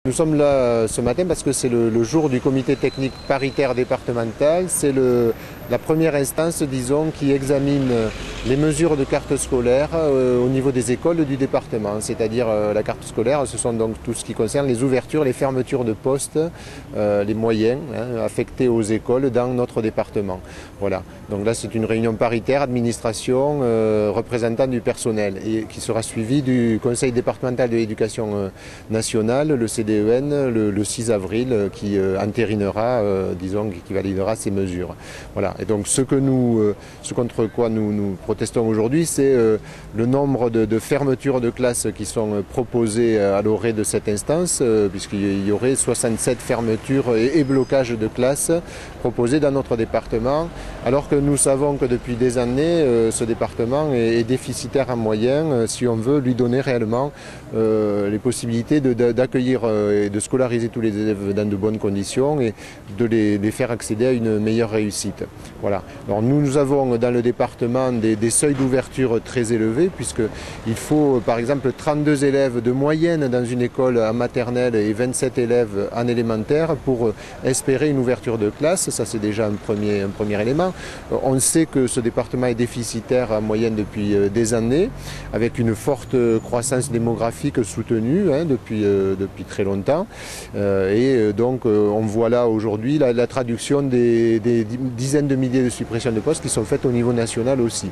Nous sommes là ce matin parce que c'est le jour du comité technique paritaire départemental. C'est la première instance, disons, qui examine les mesures de carte scolaire au niveau des écoles du département. C'est-à-dire la carte scolaire, ce sont donc tout ce qui concerne les ouvertures, les fermetures de postes, les moyens affectés aux écoles dans notre département. Voilà. Donc là, c'est une réunion paritaire, administration, représentants du personnel, et qui sera suivie du Conseil départemental de l'éducation nationale, le CDEN, le 6 avril, qui entérinera, disons, qui validera ces mesures. Voilà. Et donc ce contre quoi nous protestons aujourd'hui, c'est le nombre de fermetures de classes qui sont proposées à l'orée de cette instance, puisqu'il y aurait 67 fermetures et blocages de classes proposés dans notre département, alors que nous savons que depuis des années, ce département est déficitaire en moyens si on veut lui donner réellement les possibilités d'accueillir et de scolariser tous les élèves dans de bonnes conditions et de les faire accéder à une meilleure réussite. Voilà. Alors nous avons dans le département des seuils d'ouverture très élevés, puisqu'il faut par exemple 32 élèves de moyenne dans une école en maternelle et 27 élèves en élémentaire pour espérer une ouverture de classe. Ça, c'est déjà un premier élément. On sait que ce département est déficitaire en moyenne depuis des années, avec une forte croissance démographique soutenue depuis très longtemps. Et donc on voit là aujourd'hui la traduction des dizaines de milliers de suppressions de postes qui sont faites au niveau national aussi.